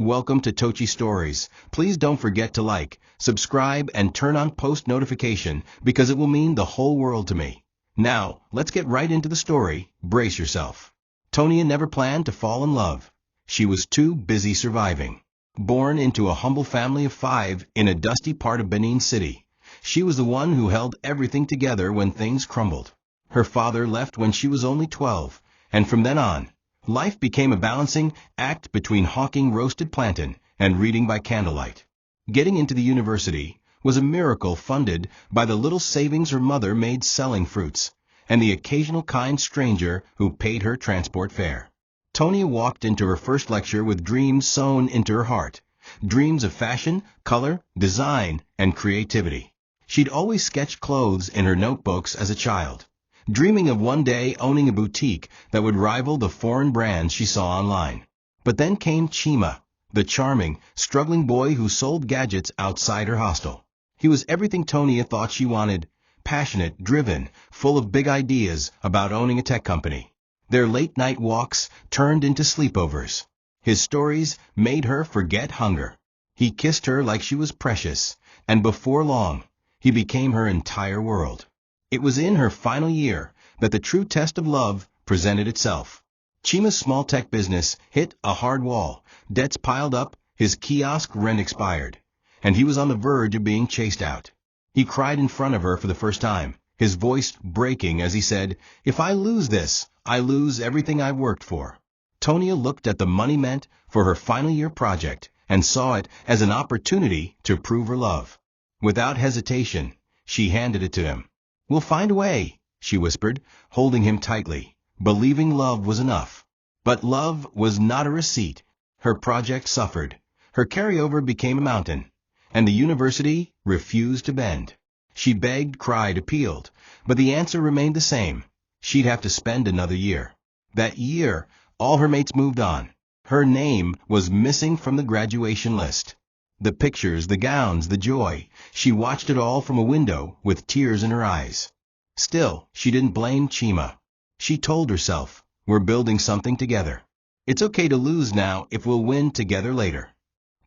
Welcome to TOCHI Stories. Please don't forget to like, subscribe, and turn on post notification because it will mean the whole world to me. Now, let's get right into the story. Brace yourself. Tonia never planned to fall in love. She was too busy surviving. Born into a humble family of 5 in a dusty part of Benin City, she was the one who held everything together when things crumbled. Her father left when she was only 12, and from then on, life became a balancing act between hawking roasted plantain and reading by candlelight. Getting into the university was a miracle funded by the little savings her mother made selling fruits, and the occasional kind stranger who paid her transport fare. Tonia walked into her first lecture with dreams sewn into her heart, dreams of fashion, color, design, and creativity. She'd always sketched clothes in her notebooks as a child, dreaming of one day owning a boutique that would rival the foreign brands she saw online. But then came Chima, the charming, struggling boy who sold gadgets outside her hostel. He was everything Tonia thought she wanted: passionate, driven, full of big ideas about owning a tech company. Their late-night walks turned into sleepovers. His stories made her forget hunger. He kissed her like she was precious, and before long, he became her entire world. It was in her final year that the true test of love presented itself. Chima's small tech business hit a hard wall. Debts piled up, his kiosk rent expired, and he was on the verge of being chased out. He cried in front of her for the first time, his voice breaking as he said, "If I lose this, I lose everything I've worked for." Tonia looked at the money meant for her final year project and saw it as an opportunity to prove her love. Without hesitation, she handed it to him. "We'll find a way," she whispered, holding him tightly, believing love was enough. But love was not a receipt. Her project suffered. Her carryover became a mountain, and the university refused to bend. She begged, cried, appealed, but the answer remained the same. She'd have to spend another year. That year, all her mates moved on. Her name was missing from the graduation list. The pictures, the gowns, the joy. She watched it all from a window with tears in her eyes. Still, she didn't blame Chima. She told herself, "We're building something together. It's okay to lose now if we'll win together later."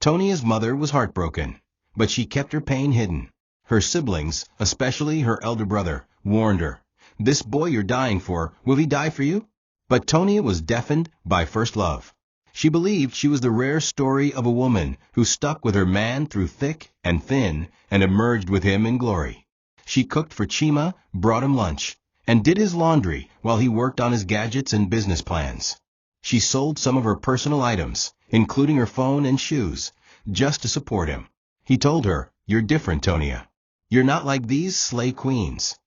Tonia's mother was heartbroken, but she kept her pain hidden. Her siblings, especially her elder brother, warned her, "This boy you're dying for, will he die for you?" But Tonia was deafened by first love. She believed she was the rare story of a woman who stuck with her man through thick and thin and emerged with him in glory. She cooked for Chima, brought him lunch, and did his laundry while he worked on his gadgets and business plans. She sold some of her personal items, including her phone and shoes, just to support him. He told her, "You're different, Tonia. You're not like these slay queens."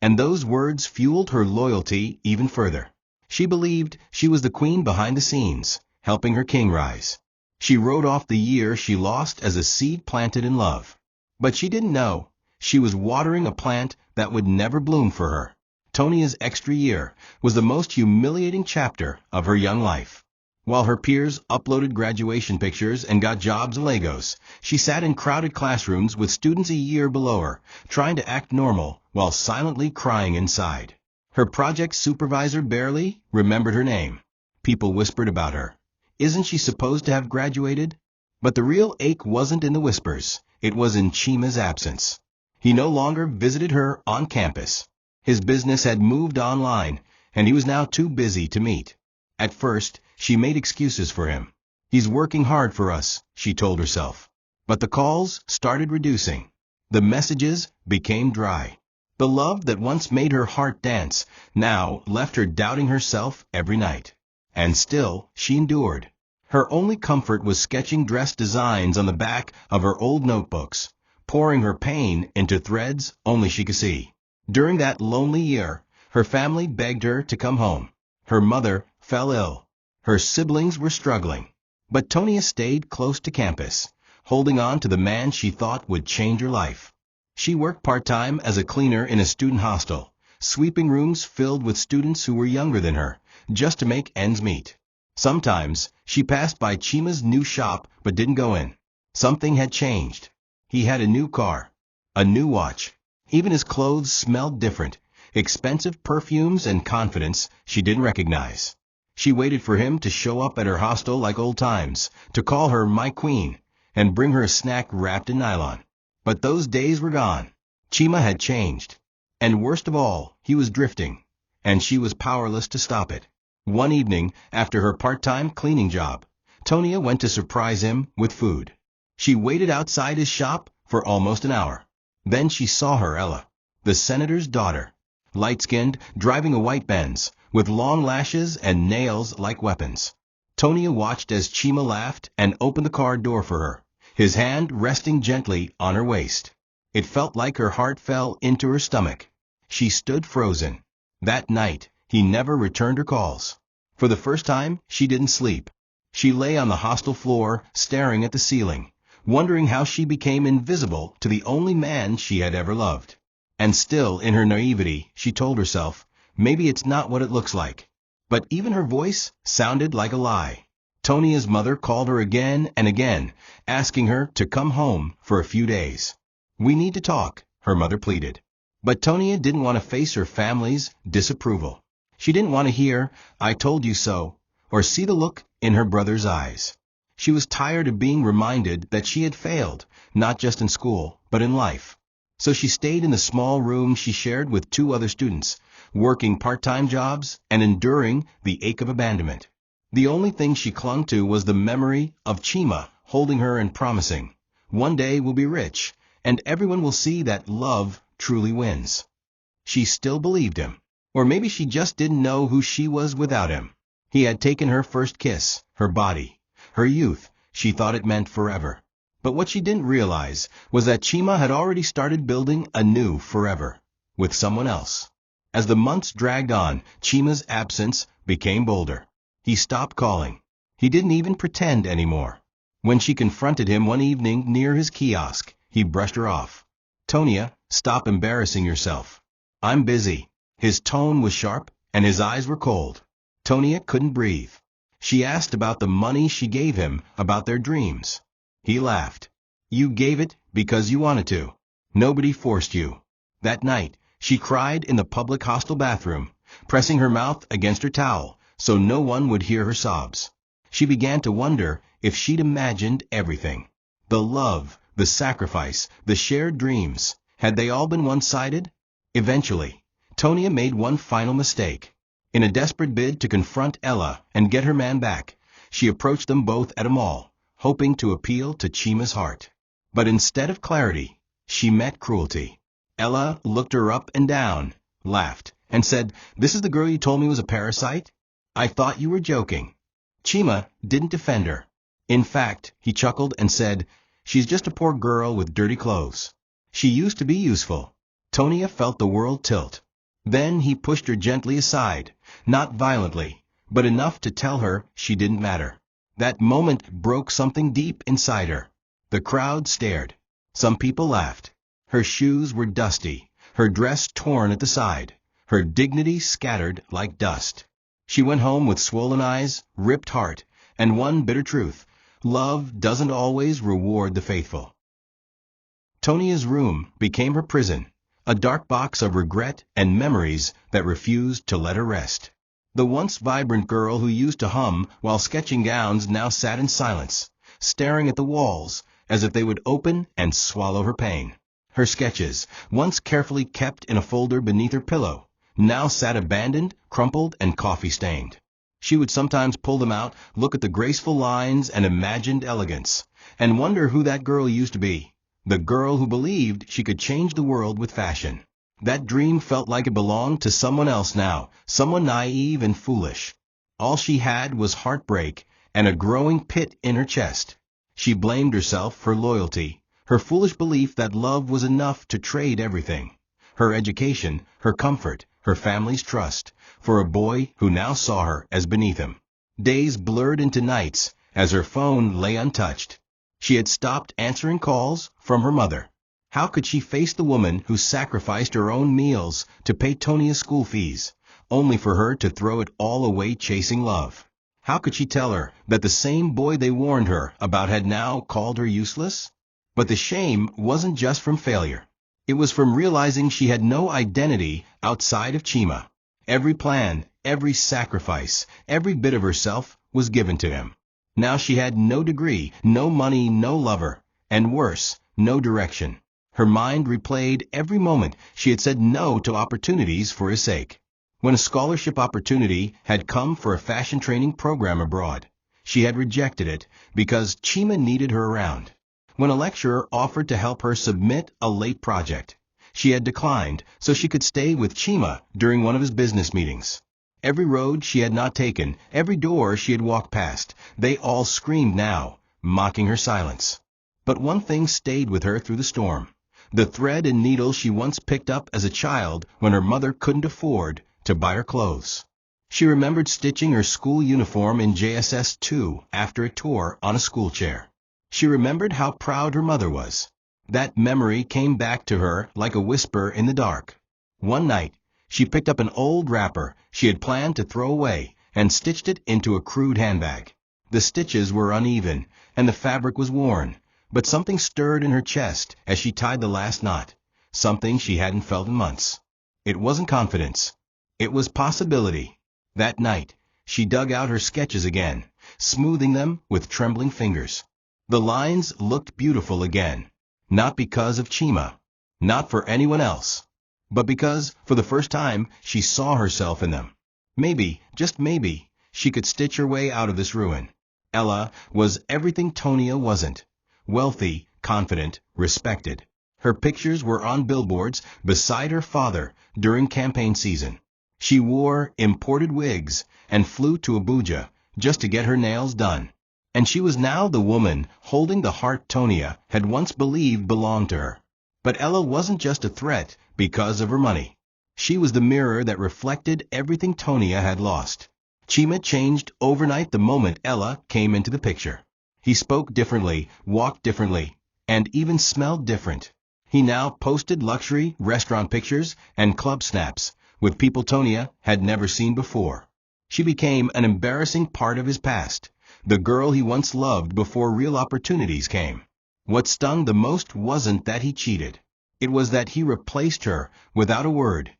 And those words fueled her loyalty even further. She believed she was the queen behind the scenes, helping her king rise. She wrote off the year she lost as a seed planted in love. But she didn't know she was watering a plant that would never bloom for her. Tonia's extra year was the most humiliating chapter of her young life. While her peers uploaded graduation pictures and got jobs in Lagos, she sat in crowded classrooms with students a year below her, trying to act normal while silently crying inside. Her project supervisor barely remembered her name. People whispered about her. "Isn't she supposed to have graduated?" But the real ache wasn't in the whispers. It was in Chima's absence. He no longer visited her on campus. His business had moved online, and he was now too busy to meet. At first, she made excuses for him. "He's working hard for us," she told herself. But the calls started reducing. The messages became dry. The love that once made her heart dance now left her doubting herself every night. And still, she endured. Her only comfort was sketching dress designs on the back of her old notebooks, pouring her pain into threads only she could see. During that lonely year, her family begged her to come home. Her mother fell ill. Her siblings were struggling. But Tonia stayed close to campus, holding on to the man she thought would change her life. She worked part-time as a cleaner in a student hostel, sweeping rooms filled with students who were younger than her, just to make ends meet. Sometimes, she passed by Chima's new shop but didn't go in. Something had changed. He had a new car, a new watch. Even his clothes smelled different, expensive perfumes and confidence she didn't recognize. She waited for him to show up at her hostel like old times, to call her my queen, and bring her a snack wrapped in nylon. But those days were gone. Chima had changed. And worst of all, he was drifting, and she was powerless to stop it. One evening, after her part-time cleaning job, Tonia went to surprise him with food. She waited outside his shop for almost an hour. Then she saw her Ella, the senator's daughter, light-skinned, driving a white Benz, with long lashes and nails like weapons. Tonia watched as Chima laughed and opened the car door for her, his hand resting gently on her waist. It felt like her heart fell into her stomach. She stood frozen. That night, he never returned her calls. For the first time, she didn't sleep. She lay on the hostel floor, staring at the ceiling, wondering how she became invisible to the only man she had ever loved. And still, in her naivety, she told herself, maybe it's not what it looks like. But even her voice sounded like a lie. Tonia's mother called her again and again, asking her to come home for a few days. We need to talk, her mother pleaded. But Tonia didn't want to face her family's disapproval. She didn't want to hear, I told you so, or see the look in her brother's eyes. She was tired of being reminded that she had failed, not just in school, but in life. So she stayed in the small room she shared with 2 other students, working part-time jobs and enduring the ache of abandonment. The only thing she clung to was the memory of Chima holding her and promising, one day we'll be rich, and everyone will see that love truly wins. She still believed him. Or maybe she just didn't know who she was without him. He had taken her first kiss, her body, her youth. She thought it meant forever. But what she didn't realize was that Chima had already started building a new forever, with someone else. As the months dragged on, Chima's absence became bolder. He stopped calling. He didn't even pretend anymore. When she confronted him one evening near his kiosk, he brushed her off. Tonia, stop embarrassing yourself. I'm busy. His tone was sharp, and his eyes were cold. Tonia couldn't breathe. She asked about the money she gave him, about their dreams. He laughed. You gave it because you wanted to. Nobody forced you. That night, she cried in the public hostel bathroom, pressing her mouth against her towel so no one would hear her sobs. She began to wonder if she'd imagined everything. The love, the sacrifice, the shared dreams, had they all been one-sided? Eventually, Tonia made one final mistake. In a desperate bid to confront Ella and get her man back, she approached them both at a mall, hoping to appeal to Chima's heart. But instead of clarity, she met cruelty. Ella looked her up and down, laughed, and said, "This is the girl you told me was a parasite? I thought you were joking." Chima didn't defend her. In fact, he chuckled and said, "She's just a poor girl with dirty clothes. She used to be useful." Tonia felt the world tilt. Then he pushed her gently aside, not violently, but enough to tell her she didn't matter. That moment broke something deep inside her. The crowd stared. Some people laughed. Her shoes were dusty, her dress torn at the side, her dignity scattered like dust. She went home with swollen eyes, ripped heart, and one bitter truth: love doesn't always reward the faithful. Tonia's room became her prison, a dark box of regret and memories that refused to let her rest. The once vibrant girl who used to hum while sketching gowns now sat in silence, staring at the walls as if they would open and swallow her pain. Her sketches, once carefully kept in a folder beneath her pillow, now sat abandoned, crumpled, and coffee-stained. She would sometimes pull them out, look at the graceful lines and imagined elegance, and wonder who that girl used to be. The girl who believed she could change the world with fashion. That dream felt like it belonged to someone else now, someone naive and foolish. All she had was heartbreak and a growing pit in her chest. She blamed herself for loyalty, her foolish belief that love was enough to trade everything. Her education, her comfort, her family's trust, for a boy who now saw her as beneath him. Days blurred into nights as her phone lay untouched. She had stopped answering calls from her mother. How could she face the woman who sacrificed her own meals to pay Tonia's school fees, only for her to throw it all away chasing love? How could she tell her that the same boy they warned her about had now called her useless? But the shame wasn't just from failure. It was from realizing she had no identity outside of Chima. Every plan, every sacrifice, every bit of herself was given to him. Now she had no degree, no money, no lover, and worse, no direction. Her mind replayed every moment she had said no to opportunities for his sake. When a scholarship opportunity had come for a fashion training program abroad, she had rejected it because Chima needed her around. When a lecturer offered to help her submit a late project, she had declined so she could stay with Chima during one of his business meetings. Every road she had not taken, every door she had walked past, they all screamed now, mocking her silence. But one thing stayed with her through the storm. The thread and needle she once picked up as a child when her mother couldn't afford to buy her clothes. She remembered stitching her school uniform in JSS 2 after it tore on a school chair. She remembered how proud her mother was. That memory came back to her like a whisper in the dark. One night, she picked up an old wrapper she had planned to throw away and stitched it into a crude handbag. The stitches were uneven, and the fabric was worn, but something stirred in her chest as she tied the last knot, something she hadn't felt in months. It wasn't confidence. It was possibility. That night, she dug out her sketches again, smoothing them with trembling fingers. The lines looked beautiful again, not because of Chima, not for anyone else, but because, for the first time, she saw herself in them. Maybe, just maybe, she could stitch her way out of this ruin. Ella was everything Tonia wasn't. Wealthy, confident, respected. Her pictures were on billboards beside her father during campaign season. She wore imported wigs and flew to Abuja just to get her nails done. And she was now the woman holding the heart Tonia had once believed belonged to her. But Ella wasn't just a threat because of her money. She was the mirror that reflected everything Tonia had lost. Chima changed overnight the moment Ella came into the picture. He spoke differently, walked differently, and even smelled different. He now posted luxury restaurant pictures and club snaps with people Tonia had never seen before. She became an embarrassing part of his past, the girl he once loved before real opportunities came. What stung the most wasn't that he cheated. It was that he replaced her without a word,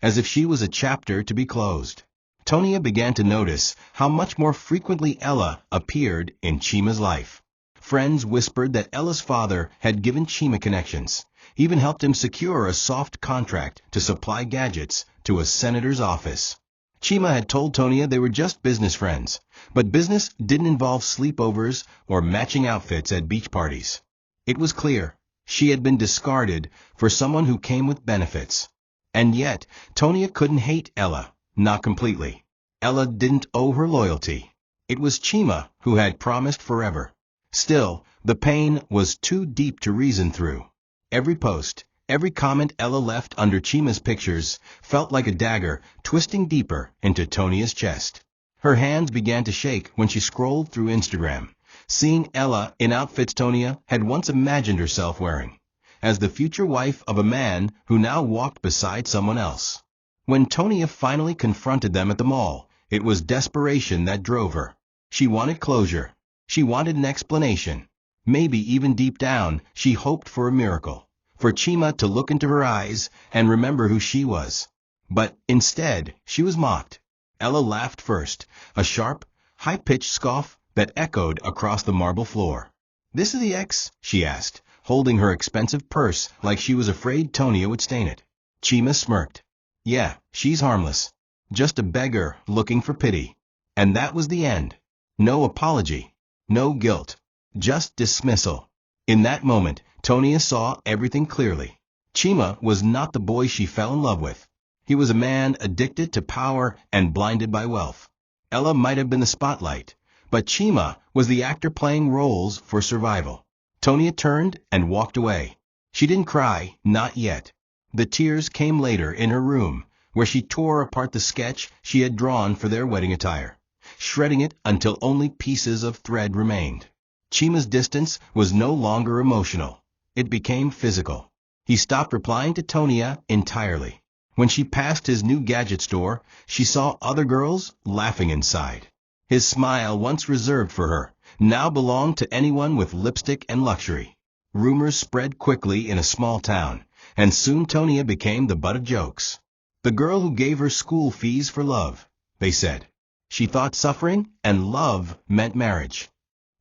as if she was a chapter to be closed. Tonia began to notice how much more frequently Ella appeared in Chima's life. Friends whispered that Ella's father had given Chima connections, even helped him secure a soft contract to supply gadgets to a senator's office. Chima had told Tonia they were just business friends, but business didn't involve sleepovers or matching outfits at beach parties. It was clear she had been discarded for someone who came with benefits. And yet, Tonia couldn't hate Ella, not completely. Ella didn't owe her loyalty. It was Chima who had promised forever. Still, the pain was too deep to reason through. Every post, every comment Ella left under Chima's pictures felt like a dagger twisting deeper into Tonia's chest. Her hands began to shake when she scrolled through Instagram, seeing Ella in outfits Tonia had once imagined herself wearing, as the future wife of a man who now walked beside someone else. When Tonia finally confronted them at the mall, it was desperation that drove her. She wanted closure. She wanted an explanation. Maybe even deep down, she hoped for a miracle, for Chima to look into her eyes and remember who she was. But instead, she was mocked. Ella laughed first, a sharp, high-pitched scoff that echoed across the marble floor. "This is the ex?" she asked, holding her expensive purse like she was afraid Tonia would stain it. Chima smirked. "Yeah, she's harmless. Just a beggar looking for pity." And that was the end. No apology. No guilt. Just dismissal. In that moment, Tonia saw everything clearly. Chima was not the boy she fell in love with. He was a man addicted to power and blinded by wealth. Ella might have been the spotlight, but Chima was the actor playing roles for survival. Tonia turned and walked away. She didn't cry, not yet. The tears came later in her room, where she tore apart the sketch she had drawn for their wedding attire, shredding it until only pieces of thread remained. Chima's distance was no longer emotional. It became physical. He stopped replying to Tonia entirely. When she passed his new gadget store, she saw other girls laughing inside. His smile, once reserved for her, now belonged to anyone with lipstick and luxury. Rumors spread quickly in a small town, and soon Tonia became the butt of jokes. The girl who gave her school fees for love. they said. She thought suffering and love meant marriage.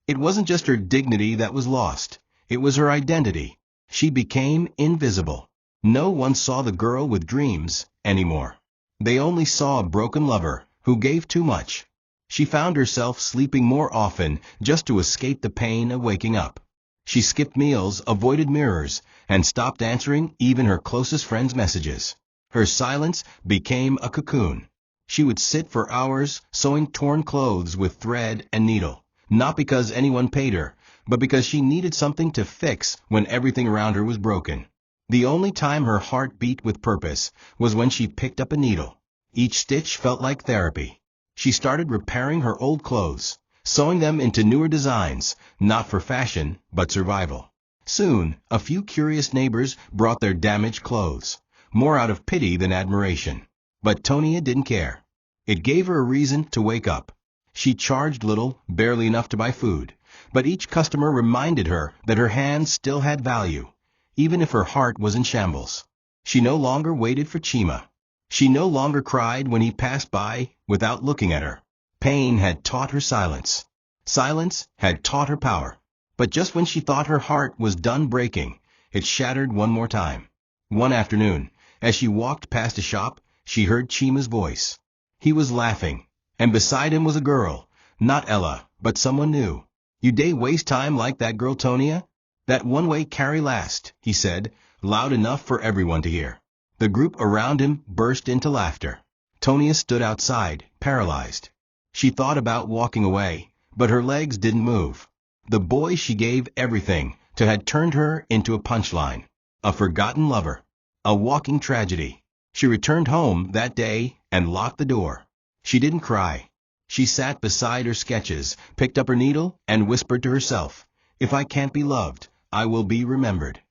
It wasn't just her dignity that was lost. It was her identity. She became invisible. No one saw the girl with dreams anymore. They only saw a broken lover who gave too much. She found herself sleeping more often just to escape the pain of waking up. She skipped meals, avoided mirrors, and stopped answering even her closest friends' messages. Her silence became a cocoon. She would sit for hours sewing torn clothes with thread and needle, not because anyone paid her, but because she needed something to fix when everything around her was broken. The only time her heart beat with purpose was when she picked up a needle. Each stitch felt like therapy. She started repairing her old clothes, sewing them into newer designs, not for fashion, but survival. Soon, a few curious neighbors brought their damaged clothes, more out of pity than admiration. But Tonia didn't care. It gave her a reason to wake up. She charged little, barely enough to buy food, but each customer reminded her that her hands still had value, even if her heart was in shambles. She no longer waited for Chima. She no longer cried when he passed by without looking at her. Pain had taught her silence. Silence had taught her power. But just when she thought her heart was done breaking, it shattered one more time. One afternoon, as she walked past a shop, she heard Chima's voice. He was laughing, and beside him was a girl, not Ella, but someone new. "You day waste time like that girl Tonia? That one-way carry last," he said, loud enough for everyone to hear. The group around him burst into laughter. Tonia stood outside, paralyzed. She thought about walking away, but her legs didn't move. The boy she gave everything to had turned her into a punchline, a forgotten lover, a walking tragedy. She returned home that day and locked the door. She didn't cry. She sat beside her sketches, picked up her needle, and whispered to herself, "If I can't be loved, I will be remembered."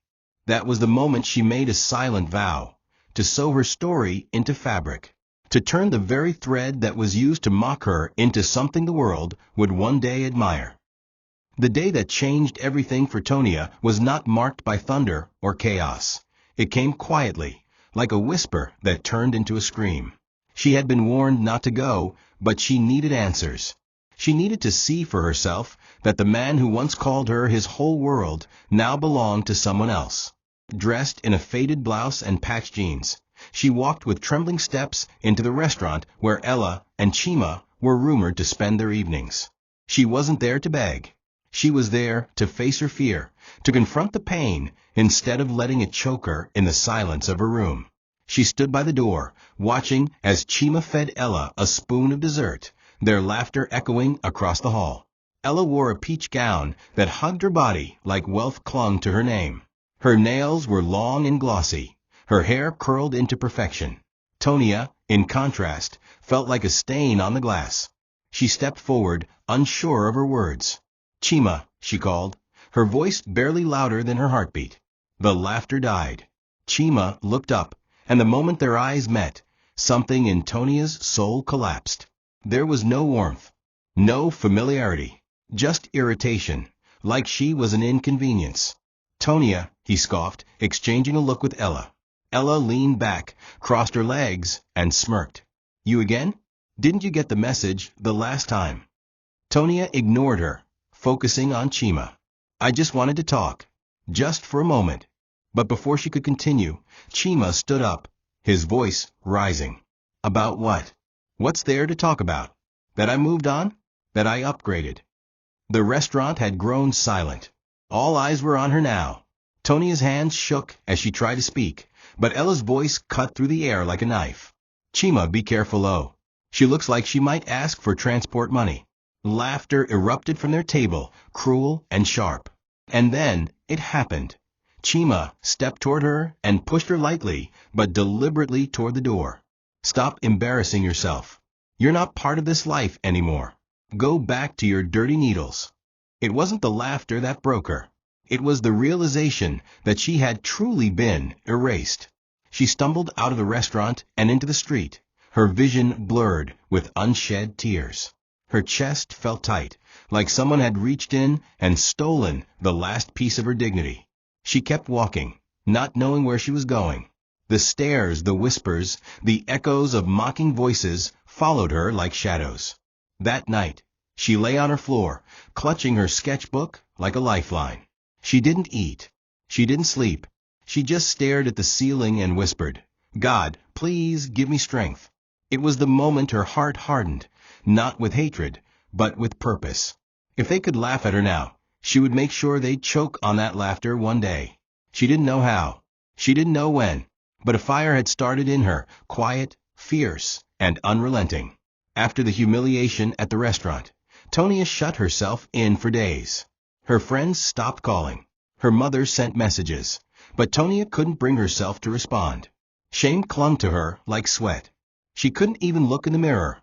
That was the moment she made a silent vow, to sew her story into fabric, to turn the very thread that was used to mock her into something the world would one day admire. The day that changed everything for Tonia was not marked by thunder or chaos. It came quietly, like a whisper that turned into a scream. She had been warned not to go, but she needed answers. She needed to see for herself that the man who once called her his whole world now belonged to someone else. Dressed in a faded blouse and patched jeans, she walked with trembling steps into the restaurant where Ella and Chima were rumored to spend their evenings. She wasn't there to beg. She was there to face her fear, to confront the pain instead of letting it choke her in the silence of her room. She stood by the door, watching as Chima fed Ella a spoon of dessert, their laughter echoing across the hall. Ella wore a peach gown that hugged her body like wealth clung to her name. Her nails were long and glossy, her hair curled into perfection. Tonia, in contrast, felt like a stain on the glass. She stepped forward, unsure of her words. "Chima," she called, her voice barely louder than her heartbeat. The laughter died. Chima looked up, and the moment their eyes met, something in Tonia's soul collapsed. There was no warmth, no familiarity, just irritation, like she was an inconvenience. "Tonia," he scoffed, exchanging a look with Ella. Ella leaned back, crossed her legs, and smirked. "You again? Didn't you get the message the last time?" Tonia ignored her, focusing on Chima. "I just wanted to talk. Just for a moment." But before she could continue, Chima stood up, his voice rising. "About what? What's there to talk about? That I moved on? That I upgraded?" The restaurant had grown silent. All eyes were on her now. Tonia's hands shook as she tried to speak, but Ella's voice cut through the air like a knife. "Chima, be careful, oh. She looks like she might ask for transport money." Laughter erupted from their table, cruel and sharp. And then it happened. Chima stepped toward her and pushed her lightly, but deliberately toward the door. "Stop embarrassing yourself. You're not part of this life anymore. Go back to your dirty needles." It wasn't the laughter that broke her. It was the realization that she had truly been erased. She stumbled out of the restaurant and into the street, her vision blurred with unshed tears. Her chest felt tight, like someone had reached in and stolen the last piece of her dignity. She kept walking, not knowing where she was going. The stares, the whispers, the echoes of mocking voices followed her like shadows. That night, she lay on her floor, clutching her sketchbook like a lifeline. She didn't eat. She didn't sleep. She just stared at the ceiling and whispered, "God, please give me strength." It was the moment her heart hardened, not with hatred, but with purpose. If they could laugh at her now, she would make sure they'd choke on that laughter one day. She didn't know how. She didn't know when. But a fire had started in her, quiet, fierce, and unrelenting. After the humiliation at the restaurant, Tonia shut herself in for days. Her friends stopped calling. Her mother sent messages. But Tonia couldn't bring herself to respond. Shame clung to her like sweat. She couldn't even look in the mirror.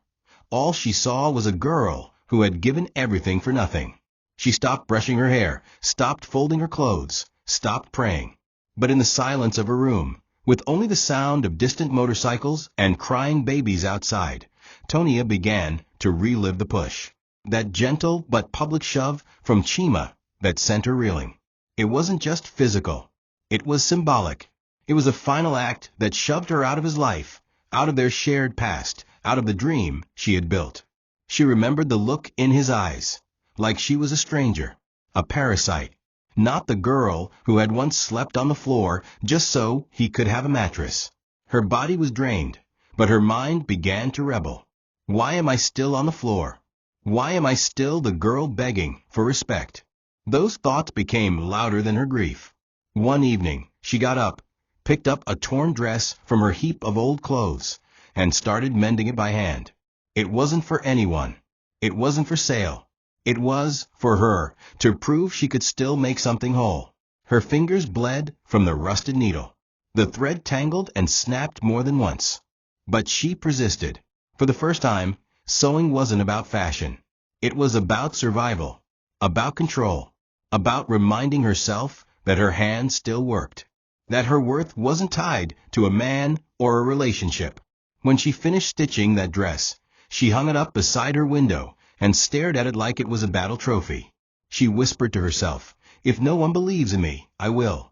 All she saw was a girl who had given everything for nothing. She stopped brushing her hair, stopped folding her clothes, stopped praying. But in the silence of her room, with only the sound of distant motorcycles and crying babies outside, Tonia began to relive the push. That gentle but public shove from Chima that sent her reeling. It wasn't just physical. It was symbolic. It was a final act that shoved her out of his life, out of their shared past, out of the dream she had built. She remembered the look in his eyes, like she was a stranger, a parasite, not the girl who had once slept on the floor just so he could have a mattress. Her body was drained, but her mind began to rebel. Why am I still on the floor? Why am I still the girl begging for respect? Those thoughts became louder than her grief. One evening, she got up, picked up a torn dress from her heap of old clothes, and started mending it by hand. It wasn't for anyone. It wasn't for sale. It was, for her, to prove she could still make something whole. Her fingers bled from the rusted needle. The thread tangled and snapped more than once. But she persisted. For the first time, sewing wasn't about fashion. It was about survival, about control, about reminding herself that her hands still worked, that her worth wasn't tied to a man or a relationship. When she finished stitching that dress, she hung it up beside her window and stared at it like it was a battle trophy. She whispered to herself, "If no one believes in me, I will."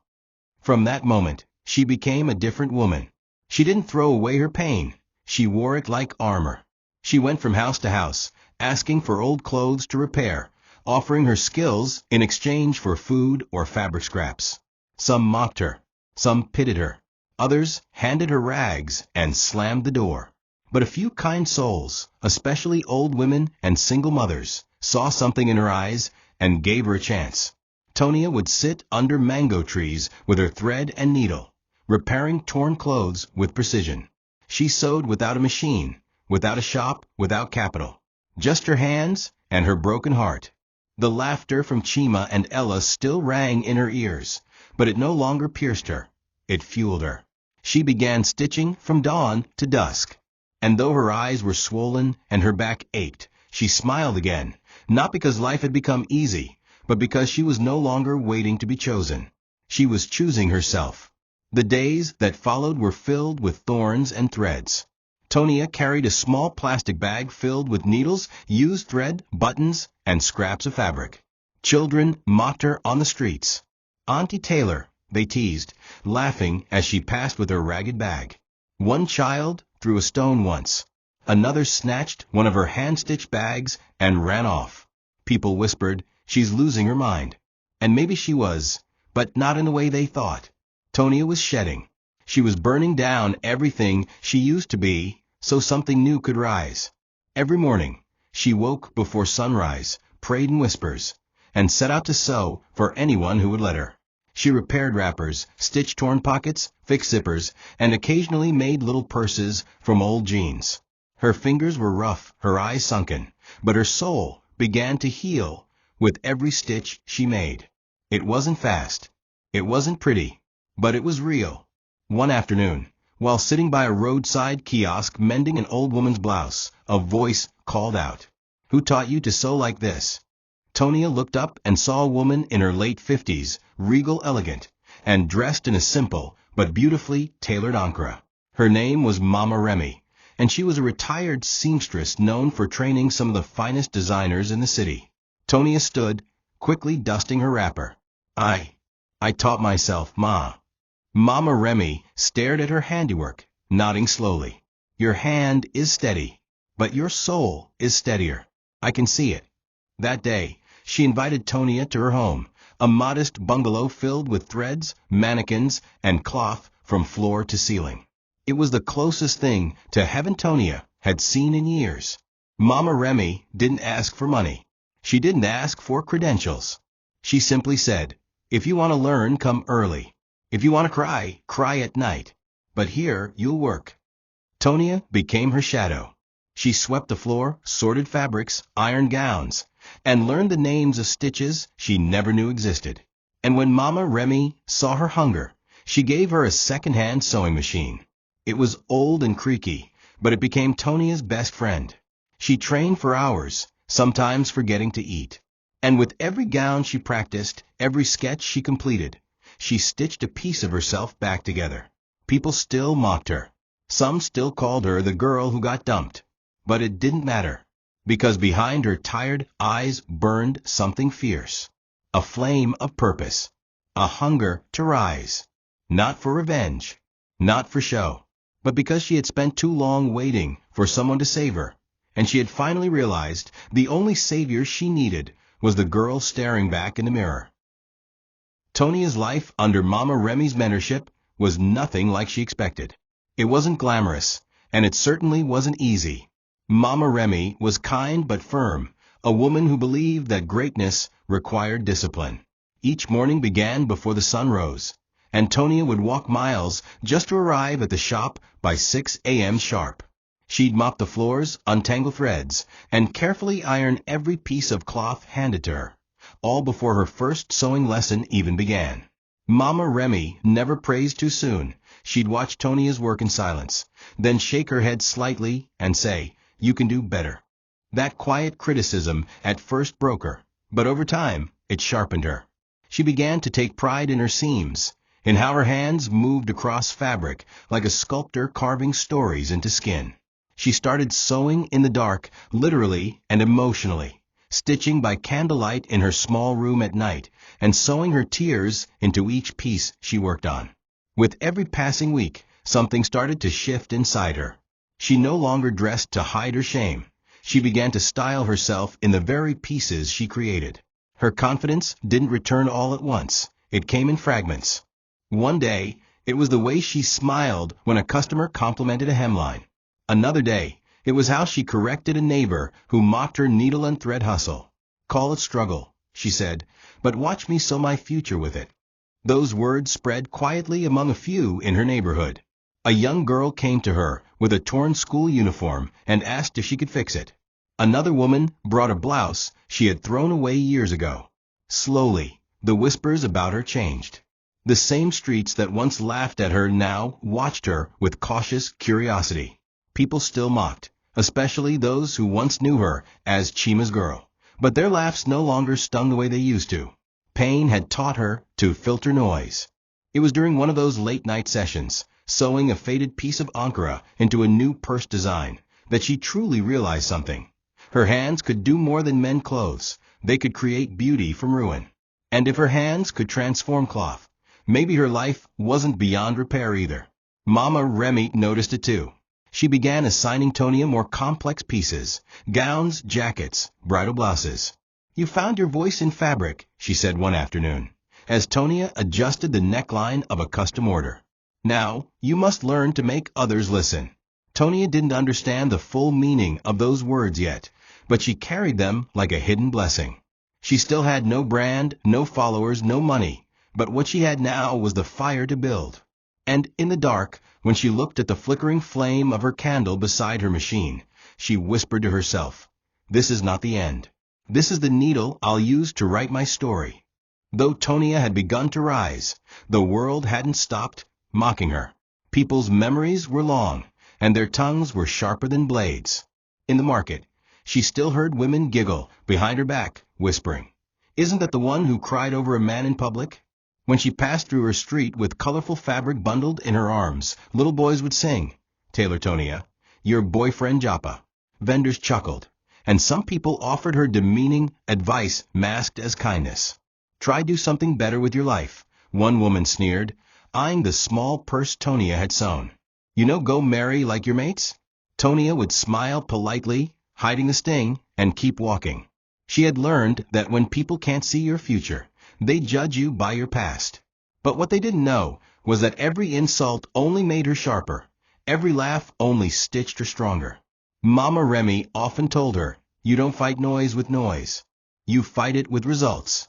From that moment, she became a different woman. She didn't throw away her pain. She wore it like armor. She went from house to house, asking for old clothes to repair, offering her skills in exchange for food or fabric scraps. Some mocked her. Some pitied her. Others handed her rags and slammed the door. But a few kind souls, especially old women and single mothers, saw something in her eyes and gave her a chance. Tonia would sit under mango trees with her thread and needle, repairing torn clothes with precision. She sewed without a machine, without a shop, without capital. Just her hands and her broken heart. The laughter from Chima and Ella still rang in her ears, but it no longer pierced her. It fueled her. She began stitching from dawn to dusk. And though her eyes were swollen and her back ached, she smiled again, not because life had become easy, but because she was no longer waiting to be chosen. She was choosing herself. The days that followed were filled with thorns and threads. Tonia carried a small plastic bag filled with needles, used thread, buttons, and scraps of fabric. Children mocked her on the streets. "Auntie Taylor," they teased, laughing as she passed with her ragged bag. One child threw a stone once. Another snatched one of her hand-stitched bags and ran off. People whispered, "She's losing her mind." And maybe she was, but not in the way they thought. Tonia was shedding. She was burning down everything she used to be so something new could rise. Every morning, she woke before sunrise, prayed in whispers, and set out to sew for anyone who would let her. She repaired wrappers, stitched torn pockets, fixed zippers, and occasionally made little purses from old jeans. Her fingers were rough, her eyes sunken, but her soul began to heal with every stitch she made. It wasn't fast. It wasn't pretty, but it was real. One afternoon, while sitting by a roadside kiosk mending an old woman's blouse, a voice called out, "Who taught you to sew like this?" Tonia looked up and saw a woman in her late 50s, regal elegant, and dressed in a simple but beautifully tailored ankara. Her name was Mama Remy, and she was a retired seamstress known for training some of the finest designers in the city. Tonia stood, quickly dusting her wrapper. I taught myself, Ma." Mama Remy stared at her handiwork, nodding slowly. Your hand is steady, but your soul is steadier. I can see it. That day, she invited Tonia to her home, a modest bungalow filled with threads, mannequins, and cloth from floor to ceiling. It was the closest thing to heaven Tonia had seen in years. Mama Remy didn't ask for money. She didn't ask for credentials. She simply said, if you want to learn, come early. If you want to cry, cry at night. But here you'll work. Tonia became her shadow. She swept the floor, sorted fabrics, ironed gowns, and learned the names of stitches she never knew existed. And when Mama Remy saw her hunger, she gave her a second-hand sewing machine. It was old and creaky, but it became Tonia's best friend. She trained for hours, sometimes forgetting to eat. And with every gown she practiced, every sketch she completed, she stitched a piece of herself back together. People still mocked her. Some still called her the girl who got dumped. But it didn't matter, because behind her tired eyes burned something fierce. A flame of purpose. A hunger to rise. Not for revenge. Not for show. But because she had spent too long waiting for someone to save her, and she had finally realized the only savior she needed was the girl staring back in the mirror. Tonia's life under Mama Remy's mentorship was nothing like she expected. It wasn't glamorous, and it certainly wasn't easy. Mama Remy was kind but firm, a woman who believed that greatness required discipline. Each morning began before the sun rose, and Tonia would walk miles just to arrive at the shop by 6 a.m. sharp. She'd mop the floors, untangle threads, and carefully iron every piece of cloth handed to her, all before her first sewing lesson even began. Mama Remy never praised too soon. She'd watch Tonia's work in silence, then shake her head slightly and say, "You can do better." That quiet criticism at first broke her, but over time it sharpened her. She began to take pride in her seams, in how her hands moved across fabric like a sculptor carving stories into skin. She started sewing in the dark, literally and emotionally, stitching by candlelight in her small room at night, and sewing her tears into each piece she worked on. With every passing week, something started to shift inside her. She no longer dressed to hide her shame. She began to style herself in the very pieces she created. Her confidence didn't return all at once. It came in fragments. One day, it was the way she smiled when a customer complimented a hemline. Another day, it was how she corrected a neighbor who mocked her needle and thread hustle. "Call it struggle," she said, "but watch me sew my future with it." Those words spread quietly among a few in her neighborhood. A young girl came to her with a torn school uniform and asked if she could fix it. Another woman brought a blouse she had thrown away years ago. Slowly, the whispers about her changed. The same streets that once laughed at her now watched her with cautious curiosity. People still mocked, especially those who once knew her as Chima's girl. But their laughs no longer stung the way they used to. Pain had taught her to filter noise. It was during one of those late-night sessions, sewing a faded piece of ankara into a new purse design, that she truly realized something. Her hands could do more than mend clothes. They could create beauty from ruin. And if her hands could transform cloth, maybe her life wasn't beyond repair either. Mama Remy noticed it too. She began assigning Tonia more complex pieces, gowns, jackets, bridal blouses. "You found your voice in fabric," she said one afternoon, as Tonia adjusted the neckline of a custom order. "Now, you must learn to make others listen." Tonia didn't understand the full meaning of those words yet, but she carried them like a hidden blessing. She still had no brand, no followers, no money, but what she had now was the fire to build. And in the dark, when she looked at the flickering flame of her candle beside her machine, she whispered to herself, "This is not the end. This is the needle I'll use to write my story." Though Tonia had begun to rise, the world hadn't stopped mocking her. People's memories were long, and their tongues were sharper than blades. In the market, she still heard women giggle behind her back, whispering, "Isn't that the one who cried over a man in public?" When she passed through her street with colorful fabric bundled in her arms, little boys would sing, "Tailor Tonia, your boyfriend Joppa." Vendors chuckled, and some people offered her demeaning advice masked as kindness. "Try do something better with your life," one woman sneered. eyeing the small purse Tonia had sewn. "You know, go marry like your mates?" Tonia would smile politely, hiding the sting, and keep walking. She had learned that when people can't see your future, they judge you by your past. But what they didn't know was that every insult only made her sharper, every laugh only stitched her stronger. Mama Remy often told her, "You don't fight noise with noise. You fight it with results."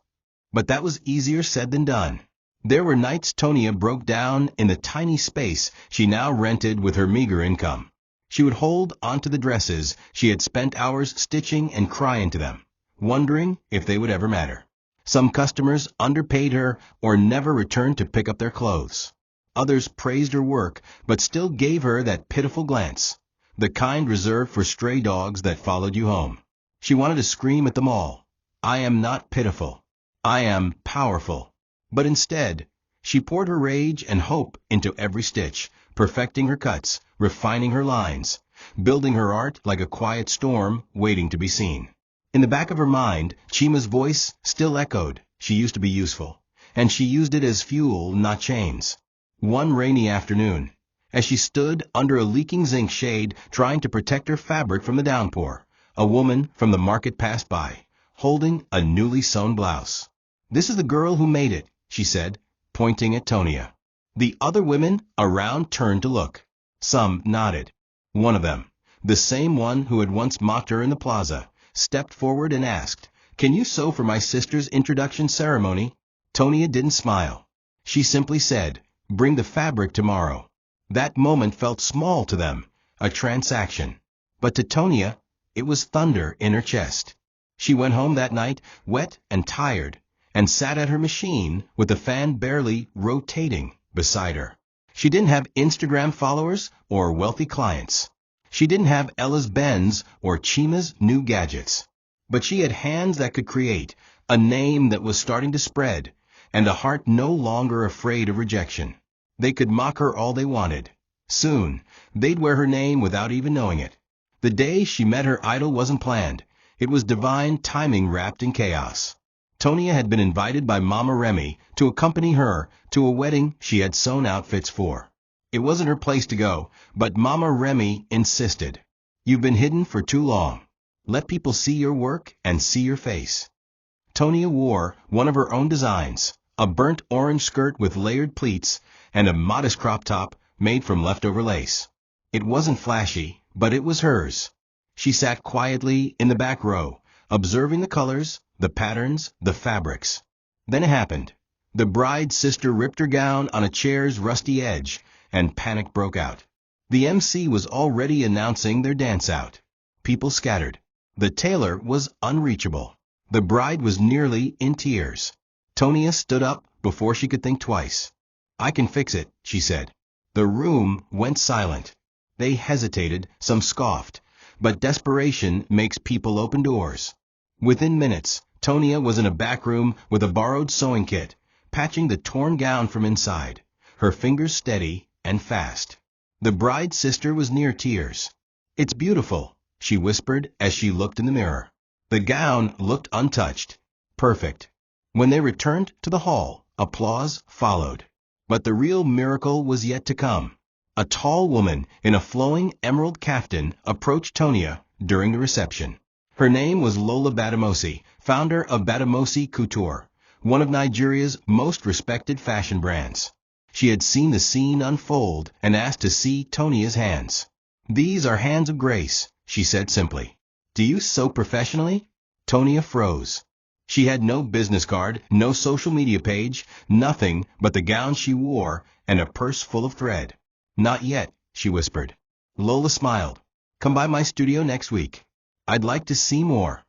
But that was easier said than done. There were nights Tonia broke down in the tiny space she now rented with her meager income. She would hold onto the dresses she had spent hours stitching and cry into them, wondering if they would ever matter. Some customers underpaid her or never returned to pick up their clothes. Others praised her work but still gave her that pitiful glance, the kind reserved for stray dogs that followed you home. She wanted to scream at them all, "I am not pitiful. I am powerful." But instead, she poured her rage and hope into every stitch, perfecting her cuts, refining her lines, building her art like a quiet storm waiting to be seen. In the back of her mind, Chima's voice still echoed, "She used to be useful, and she used it as fuel, not chains." One rainy afternoon, as she stood under a leaking zinc shade trying to protect her fabric from the downpour, a woman from the market passed by, holding a newly sewn blouse. "This is the girl who made it," she said, pointing at Tonia. The other women around turned to look. Some nodded. One of them, the same one who had once mocked her in the plaza, stepped forward and asked, "Can you sew for my sister's introduction ceremony?" Tonia didn't smile. She simply said, "Bring the fabric tomorrow." That moment felt small to them, a transaction. But to Tonia, it was thunder in her chest. She went home that night, wet and tired, and sat at her machine with the fan barely rotating beside her. She didn't have Instagram followers or wealthy clients. She didn't have Ella's Benz or Chima's new gadgets. But she had hands that could create, a name that was starting to spread, and a heart no longer afraid of rejection. They could mock her all they wanted. Soon, they'd wear her name without even knowing it. The day she met her idol wasn't planned. It was divine timing wrapped in chaos. Tonia had been invited by Mama Remy to accompany her to a wedding she had sewn outfits for. It wasn't her place to go, but Mama Remy insisted. "You've been hidden for too long. Let people see your work and see your face." Tonia wore one of her own designs, a burnt orange skirt with layered pleats and a modest crop top made from leftover lace. It wasn't flashy, but it was hers. She sat quietly in the back row, observing the colors, the patterns, the fabrics. Then it happened. The bride's sister ripped her gown on a chair's rusty edge, and panic broke out. The MC was already announcing their dance-out. People scattered. The tailor was unreachable. The bride was nearly in tears. Tonia stood up before she could think twice. "I can fix it," she said. The room went silent. They hesitated, some scoffed, but desperation makes people open doors. Within minutes, Tonia was in a back room with a borrowed sewing kit, patching the torn gown from inside, her fingers steady and fast. The bride's sister was near tears. "It's beautiful," she whispered as she looked in the mirror. The gown looked untouched. Perfect. When they returned to the hall, applause followed. But the real miracle was yet to come. A tall woman in a flowing emerald kaftan approached Tonia during the reception. Her name was Lola Badamosi, founder of Badamosi Couture, one of Nigeria's most respected fashion brands. She had seen the scene unfold and asked to see Tonia's hands. "These are hands of grace," she said simply. "Do you sew professionally?" Tonia froze. She had no business card, no social media page, nothing but the gown she wore and a purse full of thread. "Not yet," she whispered. Lola smiled. "Come by my studio next week. I'd like to see more."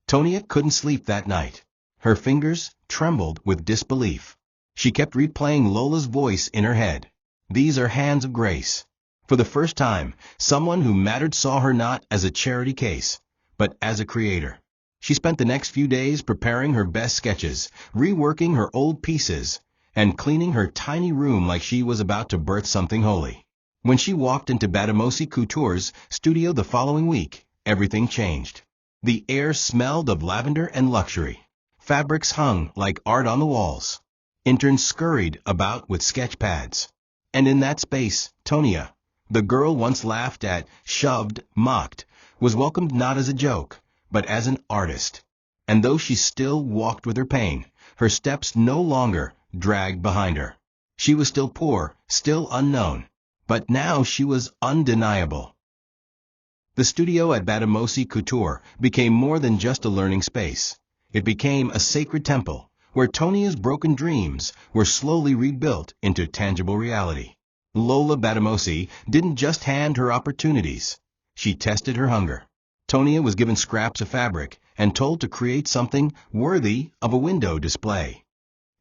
Tonia couldn't sleep that night. Her fingers trembled with disbelief. She kept replaying Lola's voice in her head. "These are hands of grace." For the first time, someone who mattered saw her not as a charity case, but as a creator. She spent the next few days preparing her best sketches, reworking her old pieces, and cleaning her tiny room like she was about to birth something holy. When she walked into Badamosi Couture's studio the following week, everything changed. The air smelled of lavender and luxury. Fabrics hung like art on the walls. Interns scurried about with sketch pads. And in that space, Tonia, the girl once laughed at, shoved, mocked, was welcomed not as a joke, but as an artist. And though she still walked with her pain, her steps no longer dragged behind her. She was still poor, still unknown, but now she was undeniable. The studio at Bademosi Couture became more than just a learning space. It became a sacred temple, where Tonia's broken dreams were slowly rebuilt into tangible reality. Lola Bademosi didn't just hand her opportunities. She tested her hunger. Tonia was given scraps of fabric and told to create something worthy of a window display.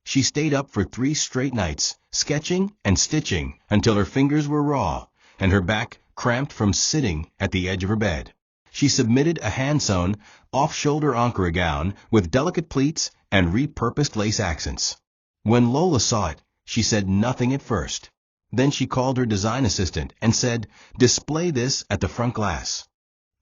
She stayed up for 3 straight nights, sketching and stitching until her fingers were raw and her back cramped from sitting at the edge of her bed. She submitted a hand-sewn, off-shoulder ankara gown with delicate pleats and repurposed lace accents. When Lola saw it, she said nothing at first. Then she called her design assistant and said, "Display this at the front glass."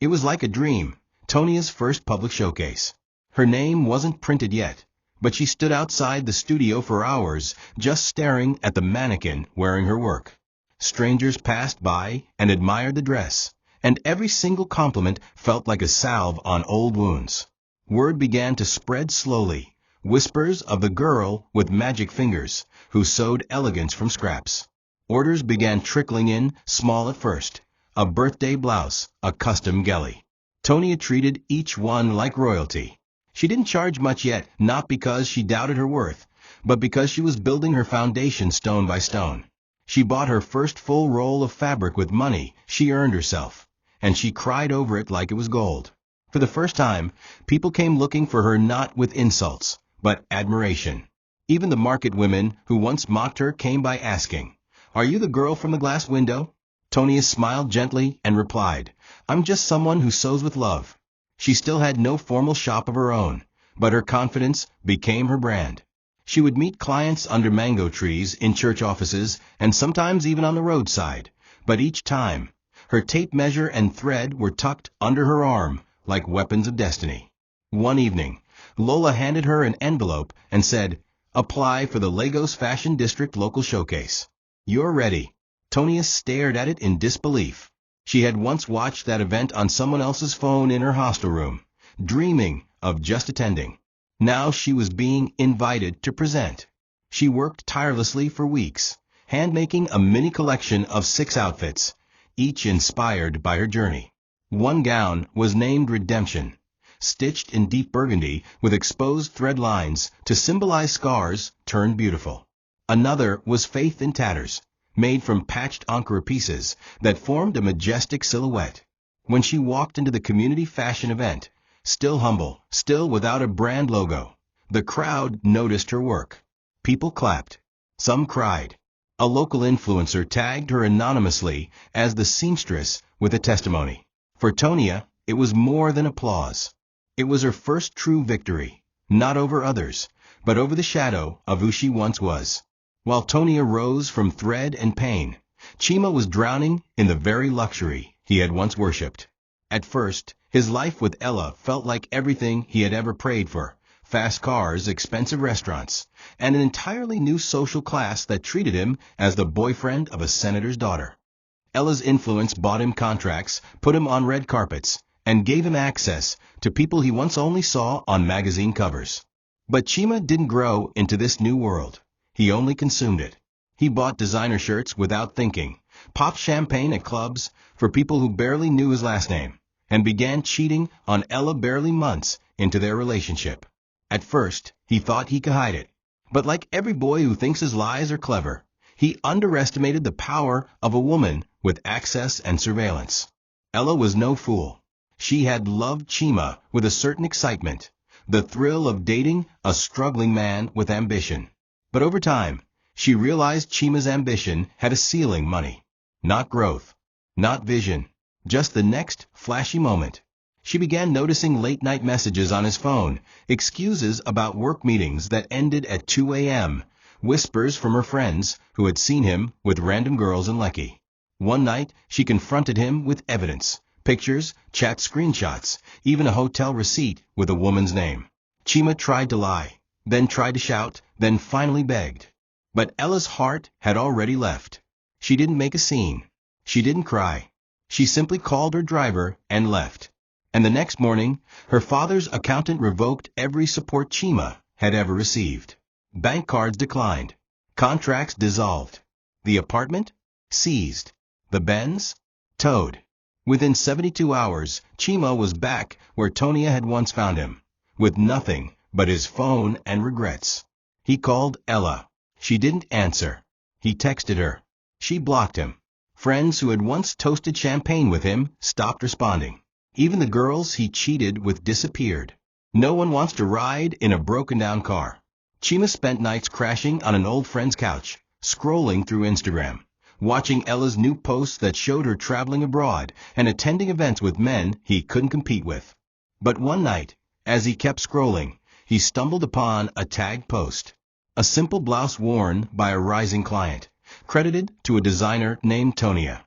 It was like a dream, Tonia's first public showcase. Her name wasn't printed yet, but she stood outside the studio for hours just staring at the mannequin wearing her work. Strangers passed by and admired the dress, and every single compliment felt like a salve on old wounds. Word began to spread slowly, whispers of the girl with magic fingers who sewed elegance from scraps. Orders began trickling in, small at first. A birthday blouse, a custom gelly. Tonia treated each one like royalty. She didn't charge much yet, not because she doubted her worth, but because she was building her foundation stone by stone. She bought her first full roll of fabric with money she earned herself, and she cried over it like it was gold. For the first time, people came looking for her not with insults, but admiration. Even the market women who once mocked her came by asking, "Are you the girl from the glass window?" Tonia smiled gently and replied, "I'm just someone who sews with love." She still had no formal shop of her own, but her confidence became her brand. She would meet clients under mango trees, in church offices, and sometimes even on the roadside. But each time, her tape measure and thread were tucked under her arm like weapons of destiny. One evening, Lola handed her an envelope and said, "Apply for the Lagos Fashion District local showcase. You're ready." Tonia stared at it in disbelief. She had once watched that event on someone else's phone in her hostel room, dreaming of just attending. Now she was being invited to present. She worked tirelessly for weeks, hand-making a mini collection of 6 outfits, each inspired by her journey. One gown was named Redemption, stitched in deep burgundy with exposed thread lines to symbolize scars turned beautiful. Another was Faith in Tatters, made from patched ankara pieces that formed a majestic silhouette. When she walked into the community fashion event, still humble, still without a brand logo, the crowd noticed her work. People clapped. Some cried. A local influencer tagged her anonymously as the seamstress with a testimony. For Tonia, it was more than applause. It was her first true victory, not over others, but over the shadow of who she once was. While Tonia rose from thread and pain, Chima was drowning in the very luxury he had once worshipped. At first, his life with Ella felt like everything he had ever prayed for: fast cars, expensive restaurants, and an entirely new social class that treated him as the boyfriend of a senator's daughter. Ella's influence bought him contracts, put him on red carpets, and gave him access to people he once only saw on magazine covers. But Chima didn't grow into this new world. He only consumed it. He bought designer shirts without thinking, popped champagne at clubs for people who barely knew his last name, and began cheating on Ella barely months into their relationship. At first, he thought he could hide it. But like every boy who thinks his lies are clever, he underestimated the power of a woman with access and surveillance. Ella was no fool. She had loved Chima with a certain excitement, the thrill of dating a struggling man with ambition. But over time, she realized Chima's ambition had a ceiling: money. Not growth, not vision, just the next flashy moment. She began noticing late-night messages on his phone, excuses about work meetings that ended at 2 a.m., whispers from her friends who had seen him with random girls in Lekki. One night, she confronted him with evidence: pictures, chat screenshots, even a hotel receipt with a woman's name. Chima tried to lie, then tried to shout, then finally begged. But Ella's heart had already left. She didn't make a scene. She didn't cry. She simply called her driver and left. And the next morning, her father's accountant revoked every support Chima had ever received. Bank cards declined. Contracts dissolved. The apartment? Seized. The Benz? Towed. Within 72 hours, Chima was back where Tonia had once found him, with nothing but his phone and regrets. He called Ella. She didn't answer. He texted her. She blocked him. Friends who had once toasted champagne with him stopped responding. Even the girls he cheated with disappeared. No one wants to ride in a broken-down car. Chima spent nights crashing on an old friend's couch, scrolling through Instagram, watching Ella's new posts that showed her traveling abroad and attending events with men he couldn't compete with. But one night, as he kept scrolling, he stumbled upon a tagged post. A simple blouse worn by a rising client, credited to a designer named Tonia.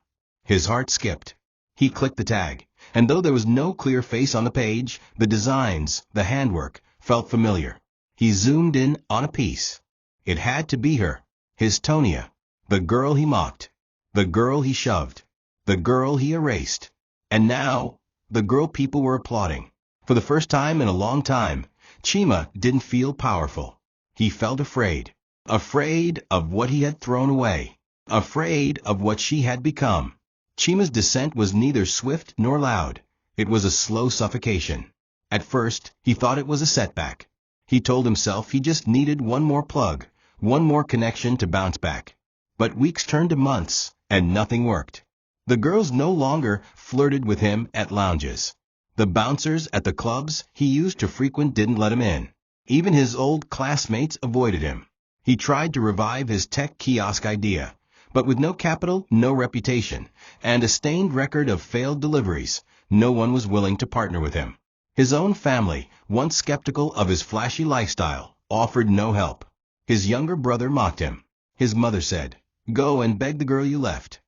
His heart skipped. He clicked the tag, and though there was no clear face on the page, the designs, the handwork, felt familiar. He zoomed in on a piece. It had to be her, his Tonia, the girl he mocked, the girl he shoved, the girl he erased. And now, the girl people were applauding. For the first time in a long time, Chima didn't feel powerful. He felt afraid. Afraid of what he had thrown away. Afraid of what she had become. Chima's descent was neither swift nor loud. It was a slow suffocation. At first, he thought it was a setback. He told himself he just needed one more plug, one more connection to bounce back. But weeks turned to months, and nothing worked. The girls no longer flirted with him at lounges. The bouncers at the clubs he used to frequent didn't let him in. Even his old classmates avoided him. He tried to revive his tech kiosk idea, but with no capital, no reputation, and a stained record of failed deliveries, no one was willing to partner with him. His own family, once skeptical of his flashy lifestyle, offered no help. His younger brother mocked him. His mother said, "Go and beg the girl you left."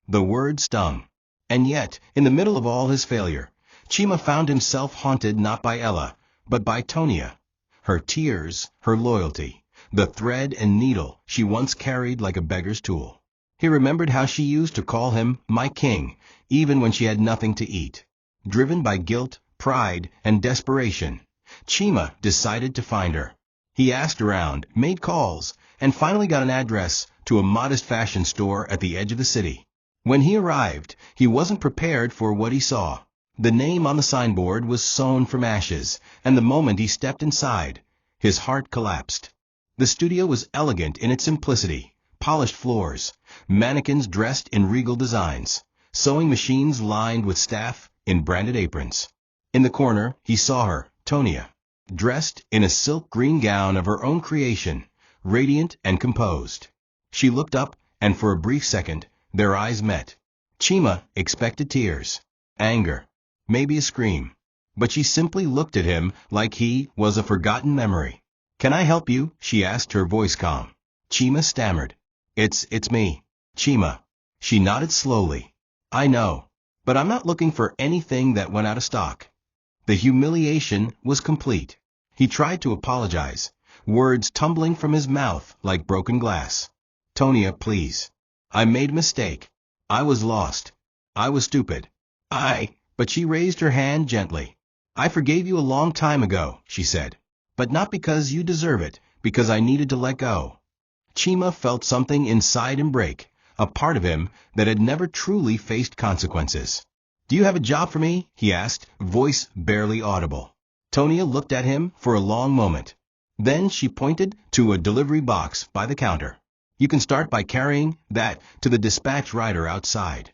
The word stung. And yet, in the middle of all his failure, Chima found himself haunted not by Ella, but by Tonia. Her tears, her loyalty, the thread and needle she once carried like a beggar's tool. He remembered how she used to call him "my king," even when she had nothing to eat. Driven by guilt, pride, and desperation, Chima decided to find her. He asked around, made calls, and finally got an address to a modest fashion store at the edge of the city. When he arrived, he wasn't prepared for what he saw. The name on the signboard was Sewn from Ashes, and the moment he stepped inside, his heart collapsed. The studio was elegant in its simplicity. Polished floors, mannequins dressed in regal designs, sewing machines lined with staff in branded aprons. In the corner, he saw her, Tonia, dressed in a silk green gown of her own creation, radiant and composed. She looked up, and for a brief second, their eyes met. Chima expected tears, anger, maybe a scream. But she simply looked at him like he was a forgotten memory. "Can I help you?" she asked, her voice calm. Chima stammered. It's me, Chima." She nodded slowly. "I know, but I'm not looking for anything that went out of stock." The humiliation was complete. He tried to apologize, words tumbling from his mouth like broken glass. "Tonia, please. I made a mistake. I was lost. I was stupid. But she raised her hand gently. "I forgave you a long time ago," she said. "But not because you deserve it, because I needed to let go." Chima felt something inside him break, a part of him that had never truly faced consequences. "Do you have a job for me?" he asked, voice barely audible. Tonia looked at him for a long moment. Then she pointed to a delivery box by the counter. "You can start by carrying that to the dispatch rider outside."